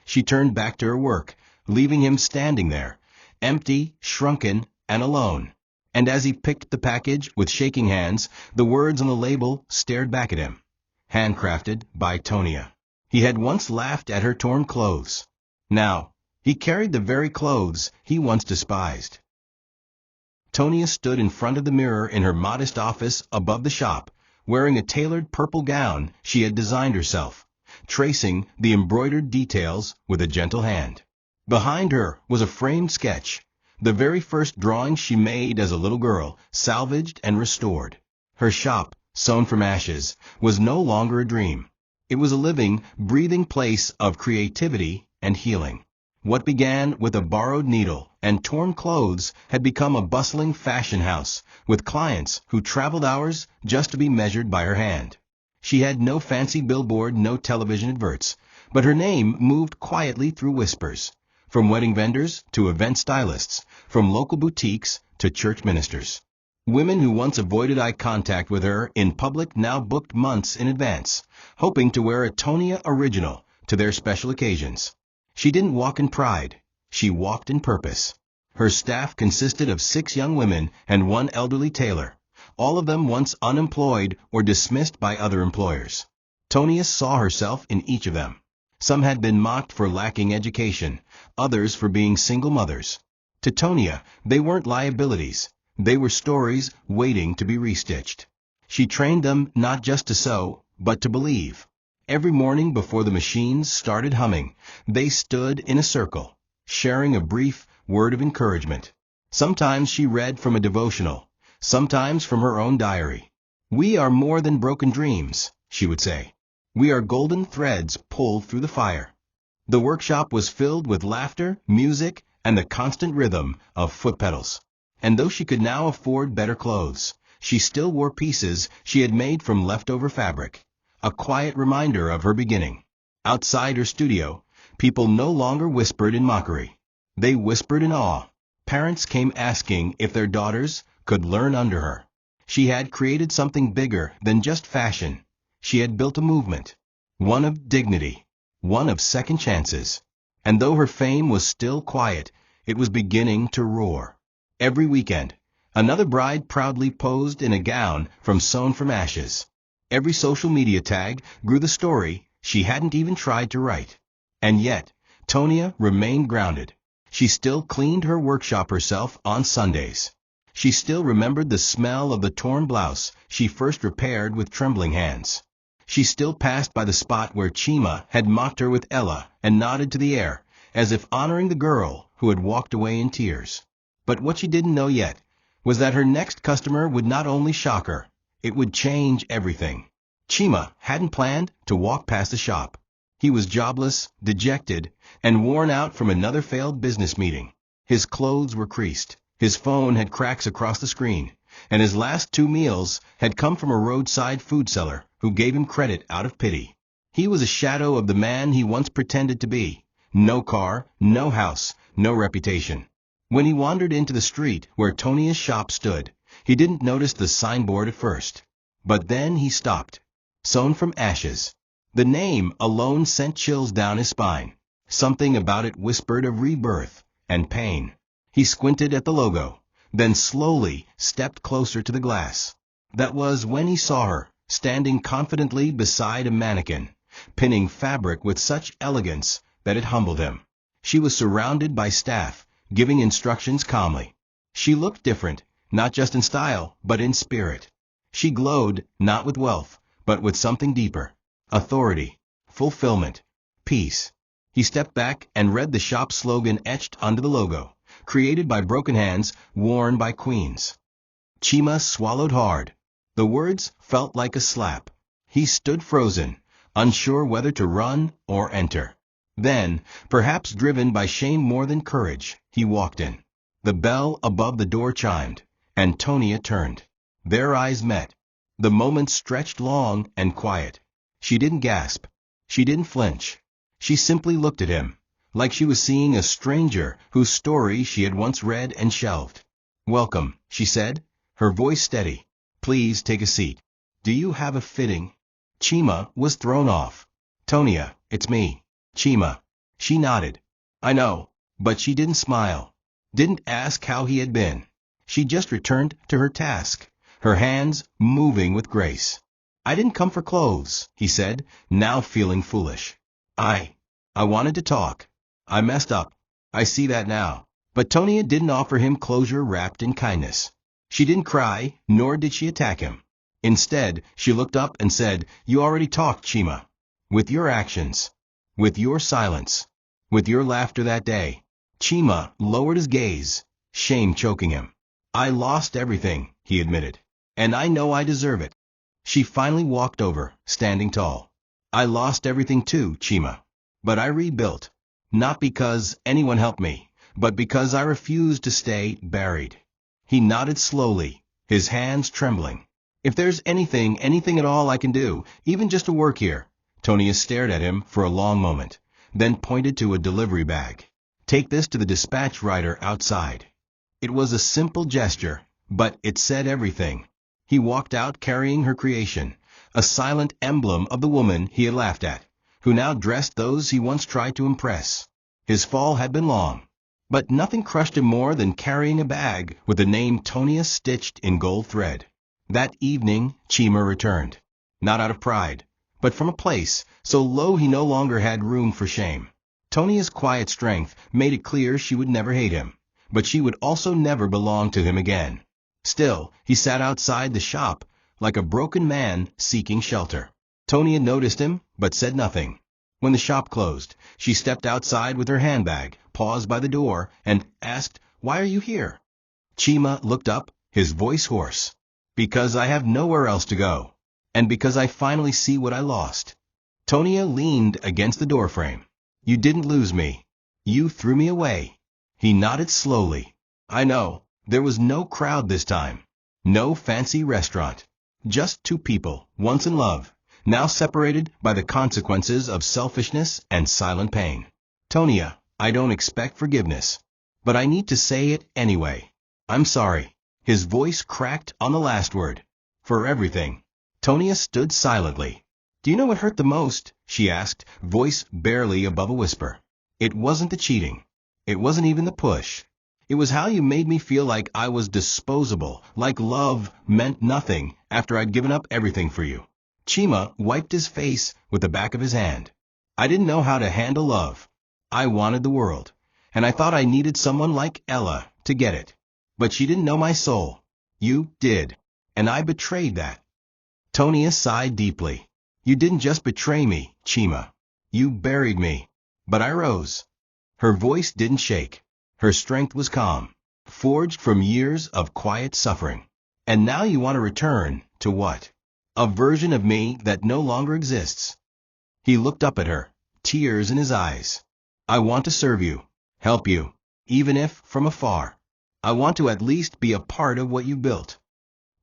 She turned back to her work, leaving him standing there, empty, shrunken, and alone. And as he picked the package with shaking hands, the words on the label stared back at him. Handcrafted by Tonia. He had once laughed at her torn clothes. Now, he carried the very clothes he once despised. Tonia stood in front of the mirror in her modest office above the shop, wearing a tailored purple gown she had designed herself, tracing the embroidered details with a gentle hand. Behind her was a framed sketch, The very first drawing she made as a little girl, salvaged and restored. Her shop, Sewn from ashes, was no longer a dream. It was a living, breathing place of creativity and healing. What began with a borrowed needle and torn clothes had become a bustling fashion house, with clients who traveled hours just to be measured by her hand. She had no fancy billboard, no television adverts, but her name moved quietly through whispers, from wedding vendors to event stylists, from local boutiques to church ministers. Women who once avoided eye contact with her in public now booked months in advance, hoping to wear a Tonia original to their special occasions. She didn't walk in pride. She walked in purpose. Her staff consisted of 6 young women and 1 elderly tailor, all of them once unemployed or dismissed by other employers. Tonia saw herself in each of them. Some had been mocked for lacking education, others for being single mothers. To Tonia, they weren't liabilities. They were stories waiting to be restitched. She trained them not just to sew, but to believe. Every morning before the machines started humming, they stood in a circle, sharing a brief word of encouragement. Sometimes she read from a devotional, sometimes from her own diary. "We are more than broken dreams," she would say. "We are golden threads pulled through the fire." The workshop was filled with laughter, music, and the constant rhythm of foot pedals. And though she could now afford better clothes, she still wore pieces she had made from leftover fabric, a quiet reminder of her beginning. Outside her studio, people no longer whispered in mockery. They whispered in awe. Parents came asking if their daughters could learn under her. She had created something bigger than just fashion. She had built a movement, one of dignity, one of second chances. And though her fame was still quiet, it was beginning to roar. Every weekend, another bride proudly posed in a gown sewn from ashes. Every social media tag grew the story she hadn't even tried to write. And yet, Tonia remained grounded. She still cleaned her workshop herself on Sundays. She still remembered the smell of the torn blouse she first repaired with trembling hands. She still passed by the spot where Chima had mocked her with Ella and nodded to the air, as if honoring the girl who had walked away in tears. But what she didn't know yet was that her next customer would not only shock her, it would change everything. Chima hadn't planned to walk past the shop. He was jobless, dejected, and worn out from another failed business meeting. His clothes were creased, his phone had cracks across the screen, and his last 2 meals had come from a roadside food seller who gave him credit out of pity. He was a shadow of the man he once pretended to be. No car, no house, no reputation. When he wandered into the street where Tonia's shop stood, he didn't notice the signboard at first. But then he stopped. Sewn from ashes. The name alone sent chills down his spine. Something about it whispered of rebirth and pain. He squinted at the logo, then slowly stepped closer to the glass. That was when he saw her, standing confidently beside a mannequin, pinning fabric with such elegance that it humbled him. She was surrounded by staff, giving instructions calmly. She looked different, not just in style, but in spirit. She glowed, not with wealth, but with something deeper. Authority, fulfillment, peace. He stepped back and read the shop slogan etched onto the logo, created by broken hands, worn by queens. Chima swallowed hard. The words felt like a slap. He stood frozen, unsure whether to run or enter. Then, perhaps driven by shame more than courage, he walked in. The bell above the door chimed, and Tonia turned. Their eyes met. The moment stretched long and quiet. She didn't gasp. She didn't flinch. She simply looked at him, like she was seeing a stranger whose story she had once read and shelved. "Welcome," she said, her voice steady. "Please take a seat. Do you have a fitting?" Chima was thrown off. "Tonia, it's me, Chima." She nodded. "I know," but she didn't smile, didn't ask how he had been. She just returned to her task, her hands moving with grace. "I didn't come for clothes," he said, now feeling foolish. I wanted to talk. I messed up. I see that now." But Tonia didn't offer him closure wrapped in kindness. She didn't cry, nor did she attack him. Instead, she looked up and said, "You already talked, Chima. With your actions. With your silence. With your laughter that day." Chima lowered his gaze. shame choking him. I lost everything, he admitted. And I know I deserve it. She finally walked over, standing tall. I lost everything too, Chima. But I rebuilt. Not because anyone helped me, but because I refused to stay buried. He nodded slowly, his hands trembling. If there's anything at all I can do, even just to work here. Tonia stared at him for a long moment, then pointed to a delivery bag. Take this to the dispatch rider outside. It was a simple gesture, but it said everything. He walked out carrying her creation, a silent emblem of the woman he had laughed at, who now dressed those he once tried to impress. His fall had been long, but nothing crushed him more than carrying a bag with the name Tonia stitched in gold thread. That evening, Chima returned, not out of pride, but from a place so low he no longer had room for shame. Tonia's quiet strength made it clear she would never hate him, but she would also never belong to him again. Still, he sat outside the shop, like a broken man seeking shelter. Tonia noticed him, but said nothing. When the shop closed, she stepped outside with her handbag, paused by the door, and asked, "Why are you here?" Chima looked up, his voice hoarse. "Because I have nowhere else to go. And because I finally see what I lost." Tonia leaned against the doorframe. "You didn't lose me. You threw me away." He nodded slowly. "I know. There was no crowd this time. No fancy restaurant. Just two people, once in love, now separated by the consequences of selfishness and silent pain. Tonia, I don't expect forgiveness, but I need to say it anyway. I'm sorry." His voice cracked on the last word. "For everything." Tonia stood silently. "Do you know what hurt the most?" she asked, voice barely above a whisper. "It wasn't the cheating. It wasn't even the push. It was how you made me feel like I was disposable, like love meant nothing after I'd given up everything for you." Chima wiped his face with the back of his hand. "I didn't know how to handle love. I wanted the world, and I thought I needed someone like Ella to get it. But she didn't know my soul. You did, and I betrayed that." Tonia sighed deeply. "You didn't just betray me, Chima. You buried me. But I rose." Her voice didn't shake. Her strength was calm, forged from years of quiet suffering. "And now you want to return to what? A version of me that no longer exists." He looked up at her, tears in his eyes. "I want to serve you, help you, even if from afar. I want to at least be a part of what you built."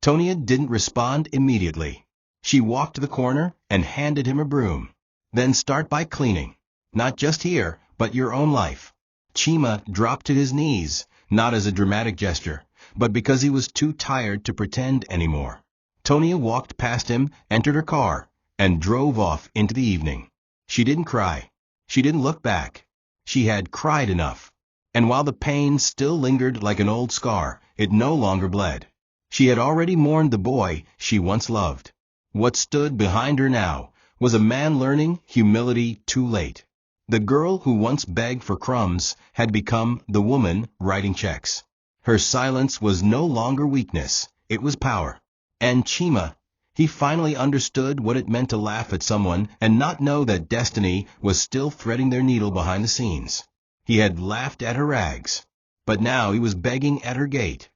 Tonia didn't respond immediately. She walked to the corner and handed him a broom. "Then start by cleaning. Not just here, but your own life." Chima dropped to his knees, not as a dramatic gesture, but because he was too tired to pretend anymore. Tonia walked past him, entered her car, and drove off into the evening. She didn't cry. She didn't look back. She had cried enough. And while the pain still lingered like an old scar, it no longer bled. She had already mourned the boy she once loved. What stood behind her now was a man learning humility too late. The girl who once begged for crumbs had become the woman writing checks. Her silence was no longer weakness, it was power. And Chima, he finally understood what it meant to laugh at someone and not know that destiny was still threading their needle behind the scenes. He had laughed at her rags, but now he was begging at her gate.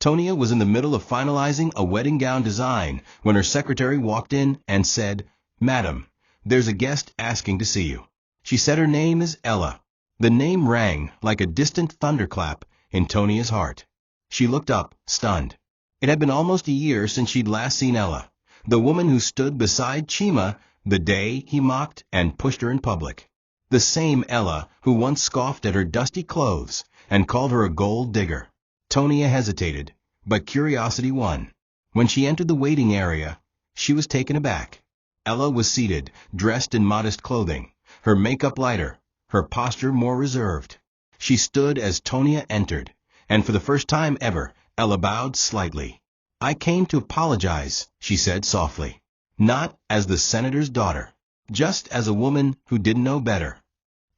Tonia was in the middle of finalizing a wedding gown design when her secretary walked in and said, "Madam, there's a guest asking to see you." She said her name is Ella. The name rang like a distant thunderclap in Tonia's heart. She looked up, stunned. It had been almost a year since she'd last seen Ella, the woman who stood beside Chima the day he mocked and pushed her in public. The same Ella who once scoffed at her dusty clothes and called her a gold digger. Tonia hesitated, but curiosity won. When she entered the waiting area, she was taken aback. Ella was seated, dressed in modest clothing, her makeup lighter, her posture more reserved. She stood as Tonia entered, and for the first time ever, Ella bowed slightly. "I came to apologize," she said softly. "Not as the senator's daughter, just as a woman who didn't know better."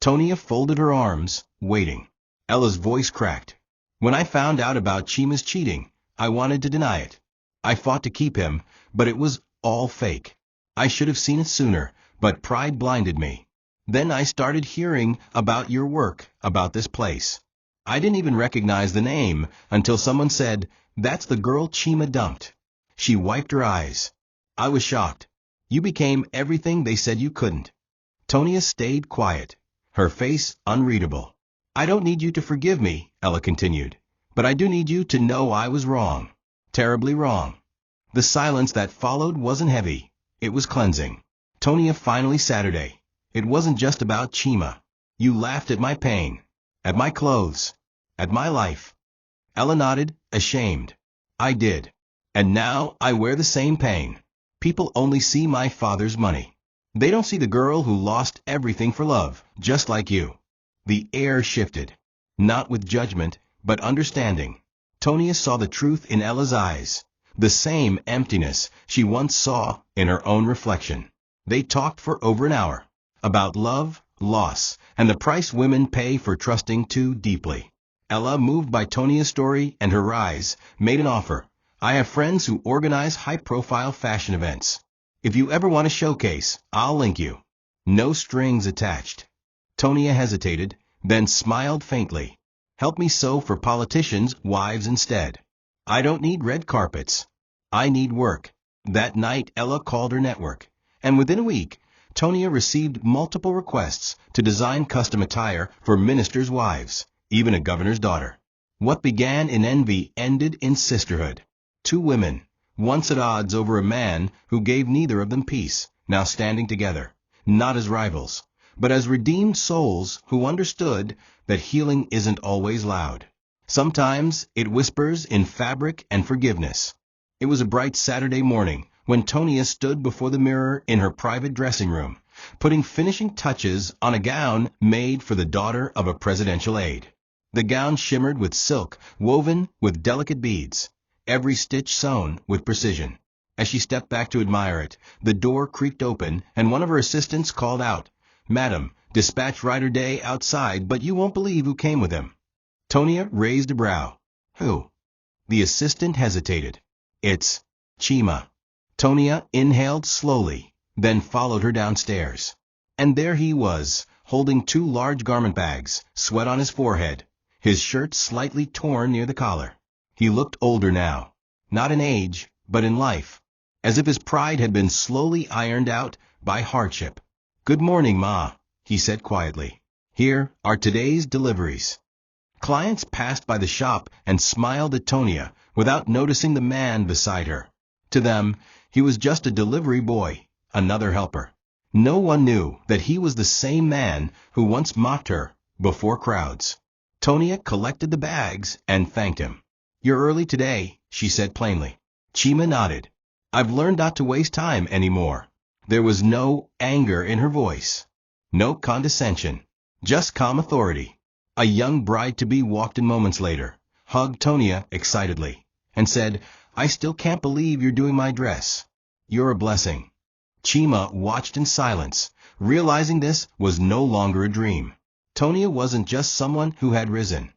Tonia folded her arms, waiting. Ella's voice cracked. "When I found out about Chima's cheating, I wanted to deny it. I fought to keep him, but it was all fake. I should have seen it sooner, but pride blinded me. Then I started hearing about your work, about this place. I didn't even recognize the name until someone said, "That's the girl Chima dumped." She wiped her eyes. I was shocked. You became everything they said you couldn't. Tonia stayed quiet, her face unreadable. I don't need you to forgive me, Ella continued, but I do need you to know I was wrong. Terribly wrong. The silence that followed wasn't heavy. It was cleansing. Tonia, finally Saturday. It wasn't just about Chima. You laughed at my pain, at my clothes, at my life. Ella nodded, ashamed. I did. And now I wear the same pain. People only see my father's money. They don't see the girl who lost everything for love, just like you. The air shifted. Not with judgment, but understanding. Tonia saw the truth in Ella's eyes. The same emptiness she once saw in her own reflection. They talked for over an hour. About love, loss, and the price women pay for trusting too deeply. Ella, moved by Tonia's story and her rise, made an offer. I have friends who organize high-profile fashion events. If you ever want a showcase, I'll link you. No strings attached. Tonia hesitated, then smiled faintly. Help me sew for politicians' wives instead. I don't need red carpets. I need work. That night, Ella called her network, and within a week, Tonia received multiple requests to design custom attire for ministers' wives, even a governor's daughter. What began in envy ended in sisterhood. Two women, once at odds over a man who gave neither of them peace, now standing together, not as rivals, but as redeemed souls who understood that healing isn't always loud. Sometimes it whispers in fabric and forgiveness. It was a bright Saturday morning when Tonia stood before the mirror in her private dressing room, putting finishing touches on a gown made for the daughter of a presidential aide. The gown shimmered with silk woven with delicate beads, every stitch sewn with precision. As she stepped back to admire it, the door creaked open and one of her assistants called out, "Madam, dispatch rider Day outside, but you won't believe who came with him." Tonia raised a brow. Who? The assistant hesitated. It's Chima. Tonia inhaled slowly, then followed her downstairs. And there he was, holding two large garment bags, sweat on his forehead, his shirt slightly torn near the collar. He looked older now, not in age, but in life, as if his pride had been slowly ironed out by hardship. "Good morning, Ma," he said quietly. "Here are today's deliveries." Clients passed by the shop and smiled at Tonia without noticing the man beside her. To them, he was just a delivery boy, another helper. No one knew that he was the same man who once mocked her before crowds. Tonia collected the bags and thanked him. "You're early today," she said plainly. Chima nodded. "I've learned not to waste time anymore." There was no anger in her voice, no condescension, just calm authority. A young bride-to-be walked in moments later, hugged Tonia excitedly, and said, "I still can't believe you're doing my dress. You're a blessing." Chima watched in silence, realizing this was no longer a dream. Tonia wasn't just someone who had risen.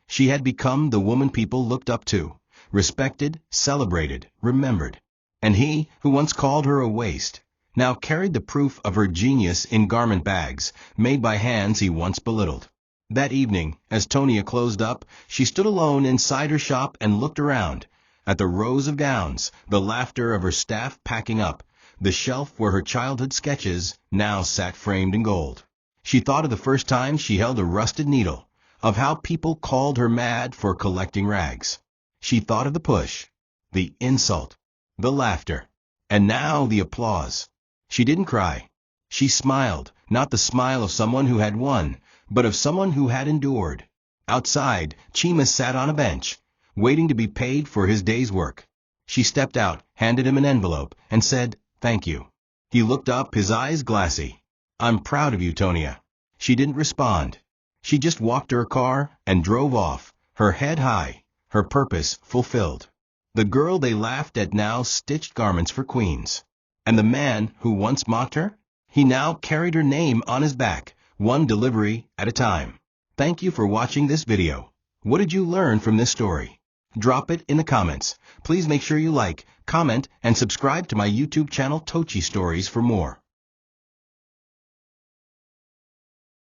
She had become the woman people looked up to, respected, celebrated, remembered. And he, who once called her a waste, now carried the proof of her genius in garment bags made by hands he once belittled. That evening, as Tonia closed up, she stood alone inside her shop and looked around, at the rows of gowns, the laughter of her staff packing up, the shelf where her childhood sketches now sat framed in gold. She thought of the first time she held a rusted needle, of how people called her mad for collecting rags. She thought of the push, the insult, the laughter, and now the applause. She didn't cry. She smiled, not the smile of someone who had won, but of someone who had endured. Outside, Chima sat on a bench, waiting to be paid for his day's work. She stepped out, handed him an envelope, and said, "Thank you." He looked up, his eyes glassy. "I'm proud of you, Tonia." She didn't respond. She just walked to her car and drove off, her head high, her purpose fulfilled. The girl they laughed at now stitched garments for queens. And the man who once mocked her? He now carried her name on his back, one delivery at a time. Thank you for watching this video. What did you learn from this story? Drop it in the comments. Please make sure you like, comment, and subscribe to my YouTube channel TOCHI Stories for more.